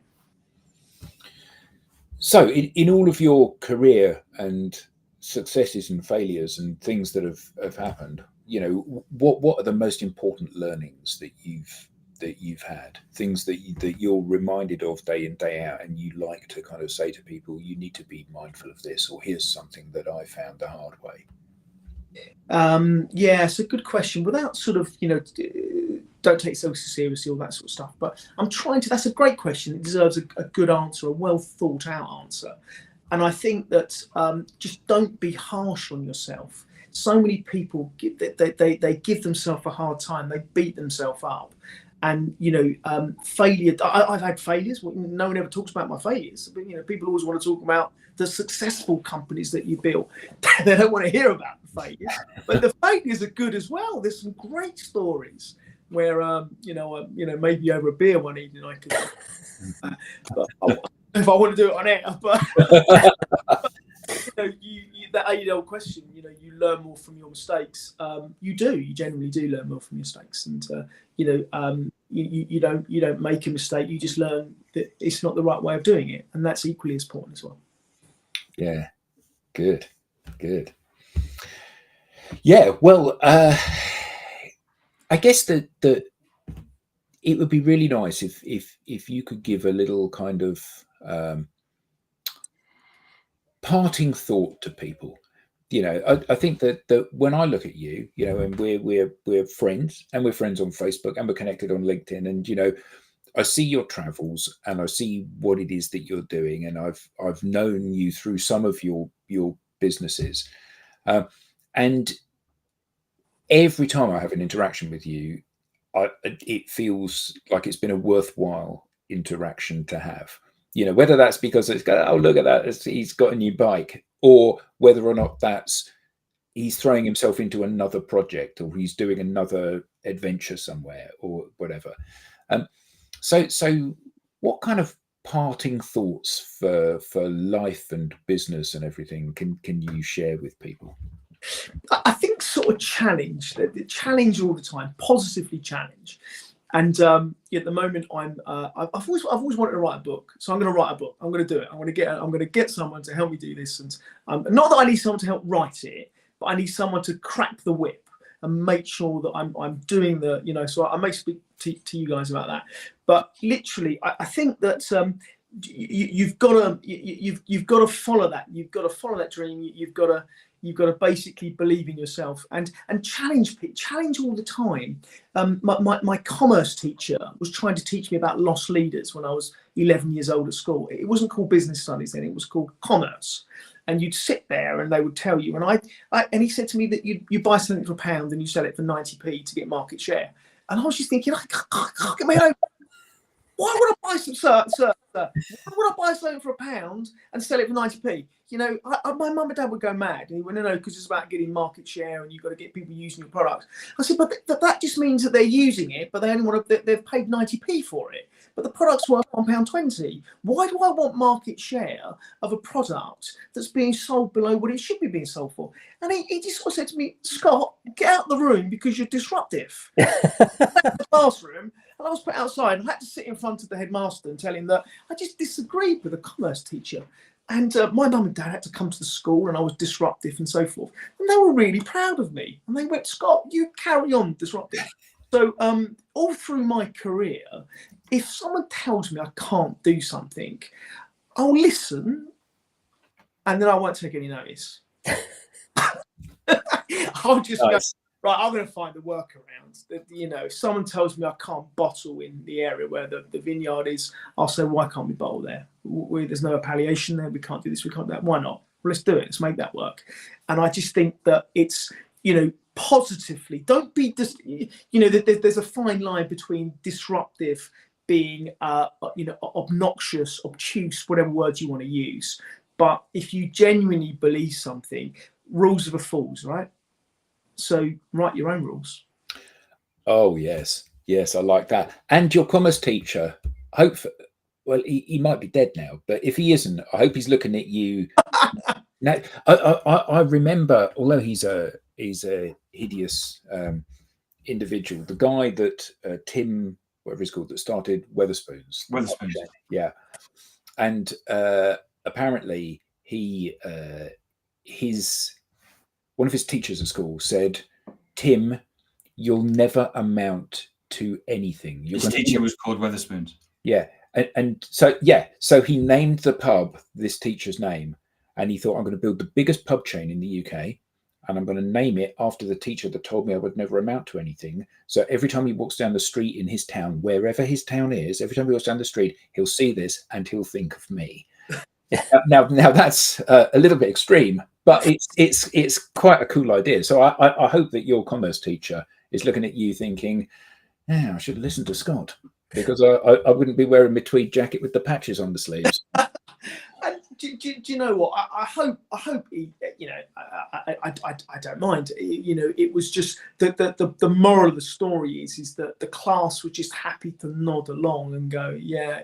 So in all of your career and successes and failures and things that have happened, what are the most important learnings that you've had, things that you're reminded of day in, day out, and you like to kind of say to people, you need to be mindful of this, or here's something that I found the hard way? Yeah, it's a good question. Without sort of, don't take so seriously, all that sort of stuff. But I'm trying to, that's a great question. It deserves a good answer, a well thought out answer. And I think that just don't be harsh on yourself. So many people, they give themselves a hard time. They beat themselves up. And, failure, I've had failures. No one ever talks about my failures. But, people always want to talk about the successful companies that you built. They don't want to hear about the failures. But the failures are good as well. There's some great stories where, maybe over a beer one evening I could, if I want to do it on air. But, that age-old question, you learn more from your mistakes. You generally do learn more from your mistakes, and you don't make a mistake. You just learn that it's not the right way of doing it, and that's equally as important as well. Yeah, good. Yeah, well, I guess that it would be really nice if you could give a little kind of parting thought to people. I think that when I look at you, and we're friends, and we're friends on Facebook, and we're connected on LinkedIn, and I see your travels, and I see what it is that you're doing, and I've known you through some of your businesses, and every time I have an interaction with you, it feels like it's been a worthwhile interaction to have. Whether that's because it's oh, look at that, he's got a new bike, or whether or not that's he's throwing himself into another project, or he's doing another adventure somewhere, or whatever. So what kind of parting thoughts for life and business and everything can you share with people? I think sort of challenge all the time, positively challenge. And at the moment, I've always wanted to write a book, so I'm going to write a book. I'm going to do it. I'm going to get someone to help me do this, and not that I need someone to help write it, but I need someone to crack the whip and make sure that I'm doing the So I may speak to you guys about that, but literally, I think that you've got to follow that. You've got to follow that dream. You've got to basically believe in yourself and challenge all the time. My commerce teacher was trying to teach me about lost leaders when I was 11 years old at school. It wasn't called business studies then; it was called commerce. And you'd sit there and they would tell you. And and he said to me that you buy something for £1 and you sell it for 90p to get market share. And I was just thinking, I can't get my own. Why would I buy why would I buy something for £1 and sell it for 90p? My mum and dad would go mad. And he went, no, because it's about getting market share and you've got to get people using your products. I said, but that just means that they're using it, but they only want to, they've paid 90p for it. But the product's worth £1.20. Why do I want market share of a product that's being sold below what it should be being sold for? And he just sort of said to me, Scott, get out of the room because you're disruptive. The classroom. And I was put outside and I had to sit in front of the headmaster and tell him that I just disagreed with a commerce teacher. And my mum and dad had to come to the school and I was disruptive and so forth. And they were really proud of me. And they went, Scott, you carry on disrupting. So all through my career, if someone tells me I can't do something, I'll listen and then I won't take any notice. I'll just go, right, I'm going to find a workaround. You know, if someone tells me I can't bottle in the area where the vineyard is, I'll say, why can't we bottle there? There's no palliation there. We can't do this. We can't do that. Why not? Well, let's do it. Let's make that work. And I just think that it's, you know, positively, don't be, you know, there's a fine line between disruptive, being, you know, obnoxious, obtuse, whatever words you want to use. But if you genuinely believe something, rules are the fools, right? So write your own rules. Oh yes, yes, I like that. And your commerce teacher, well, he might be dead now, but if he isn't, I hope he's looking at you. Now, I remember, although he's a hideous individual, the guy that Tim, whatever he's called, that started Weatherspoons. Weatherspoons. Yeah, and apparently one of his teachers at school said, Tim, you'll never amount to anything. His teacher was called Weatherspoons. Yeah. And so he named the pub this teacher's name, and he thought, I'm going to build the biggest pub chain in the UK, and I'm going to name it after the teacher that told me I would never amount to anything. So every time he walks down the street in his town, wherever his town is, every time he walks down the street, he'll see this and he'll think of me. Now that's a little bit extreme, but it's quite a cool idea. So I hope that your commerce teacher is looking at you thinking, yeah, I should listen to Scott, because I wouldn't be wearing my tweed jacket with the patches on the sleeves. Do you know what? I hope he, you know, I don't mind. You know, it was just the moral of the story is that the class were just happy to nod along and go, yeah.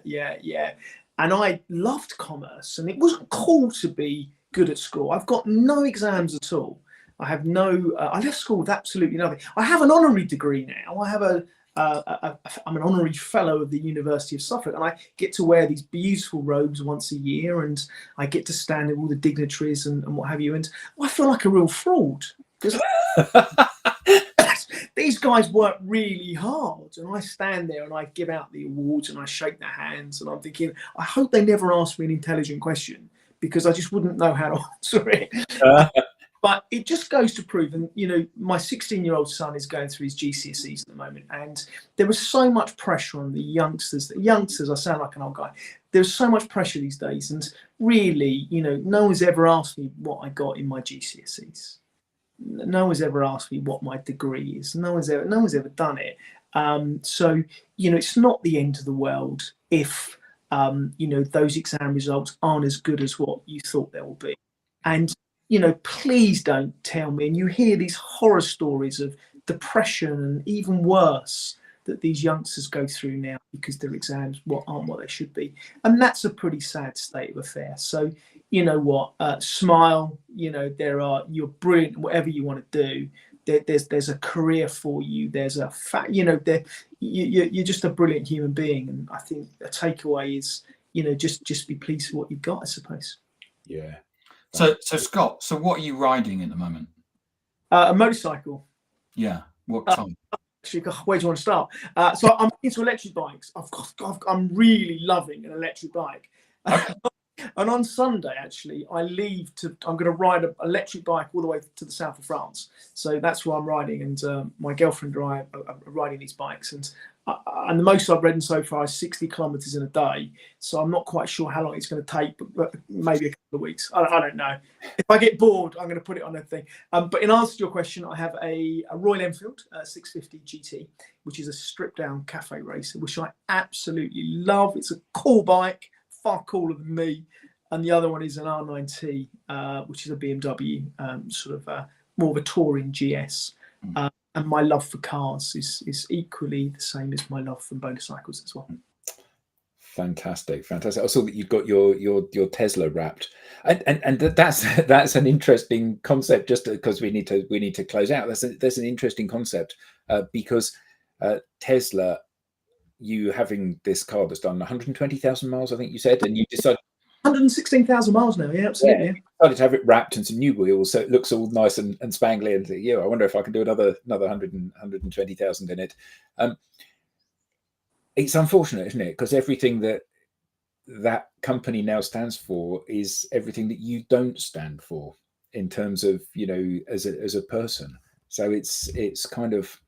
And I loved commerce, and it wasn't cool to be good at school. I've got no exams at all. I have no. I left school with absolutely nothing. I have an honorary degree now. I have I'm an honorary fellow of the University of Suffolk, and I get to wear these beautiful robes once a year, and I get to stand with all the dignitaries and what have you. And I feel like a real fraud because these guys work really hard, and I stand there and I give out the awards and I shake their hands, and I'm thinking, I hope they never ask me an intelligent question, because I just wouldn't know how to answer it. But it just goes to prove, and you know, my 16-year-old son is going through his GCSEs at the moment, and there was so much pressure on the youngsters. I sound like an old guy. There's so much pressure these days, and really, you know, no one's ever asked me what I got in my GCSEs. No one's ever asked me what my degree is. No one's ever done it. So you know, it's not the end of the world if you know, those exam results aren't as good as what you thought they will be. And you know, please don't tell me. And you hear these horror stories of depression and even worse that these youngsters go through now because their exams aren't what they should be. And that's a pretty sad state of affairs. So, you know what, smile, you know, you're brilliant, whatever you want to do. There's a career for you. There's a fact, you know, you're just a brilliant human being. And I think a takeaway is, you know, just be pleased with what you've got, I suppose. Yeah. So Scott, so what are you riding at the moment? A motorcycle. Yeah. What time? Actually, where do you want to start? So I'm into electric bikes. I'm really loving an electric bike. Okay. And on Sunday, actually, I'm going to ride an electric bike all the way to the south of France. So that's where I'm riding. And my girlfriend and I are riding these bikes. And the most I've ridden so far is 60 kilometers in a day. So I'm not quite sure how long it's going to take, but maybe a couple of weeks. I don't know. If I get bored, I'm going to put it on a thing. But in answer to your question, I have a Royal Enfield 650 GT, which is a stripped down cafe racer, which I absolutely love. It's a cool bike, far cooler than me. And the other one is an R9T, which is a BMW, more of a touring GS. And my love for cars is equally the same as my love for motorcycles as well. Fantastic. I saw that you've got your Tesla wrapped, and that's an interesting concept. Just because we need to close out. That's an interesting concept because Tesla you having this car that's done 120,000 miles, I think you said, and you decided 116,000 miles now. Yeah, absolutely. Yeah. decided to have it wrapped in some new wheels, so it looks all nice and spangly. And yeah, I wonder if I can do another 120,000 in it. It's unfortunate, isn't it? Because everything that company now stands for is everything that you don't stand for in terms of, you know, as a person. So it's kind of,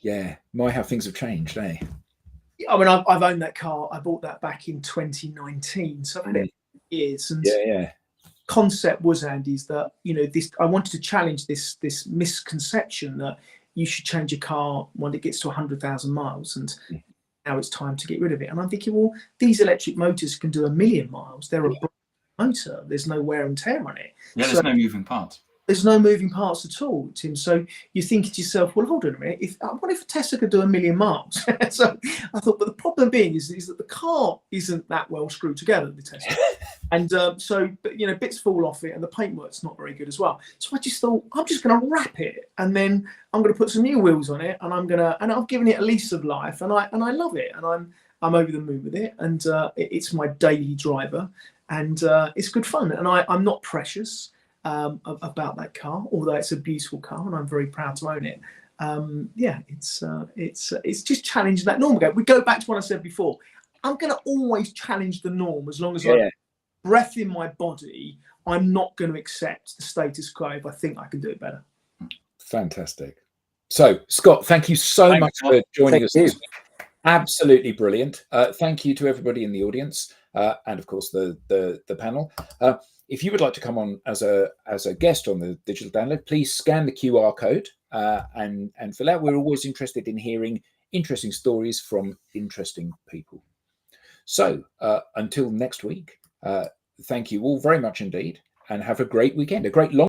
yeah, my how things have changed, eh? I mean, I've owned that car. I bought that back in 2019, so I've had it for years. And Yeah. concept was, Andy, is that, you know, this, I wanted to challenge this misconception that you should change a car when it gets to 100,000 miles, and now it's time to get rid of it. And I'm thinking, well, these electric motors can do 1,000,000 miles. They're a motor. There's no wear and tear on it. Yeah, there's no moving parts. There's no moving parts at all, Tim. So you think to yourself, well, hold on a minute. What if a Tesla could do 1,000,000 miles? So I thought, but the problem being is that the car isn't that well screwed together, the Tesla. And so, you know, bits fall off it, and the paintwork's not very good as well. So I just thought, I'm just going to wrap it, and then I'm going to put some new wheels on it, and I've given it a lease of life, and I love it, and I'm over the moon with it, and it's my daily driver, and it's good fun, and I'm not precious about that car, although it's a beautiful car, and I'm very proud to own it. Yeah, it's just challenging that norm again. We go back to what I said before. I'm going to always challenge the norm as long as I breath in my body. I'm not going to accept the status quo if I think I can do it better. Fantastic. So, Scott, thank you so much for joining us this week. Absolutely brilliant. Thank you to everybody in the audience, and of course the panel. If you would like to come on as a guest on the digital download, please scan the QR code and fill out. We're always interested in hearing interesting stories from interesting people. So until next week, thank you all very much indeed, and have a great weekend, a great long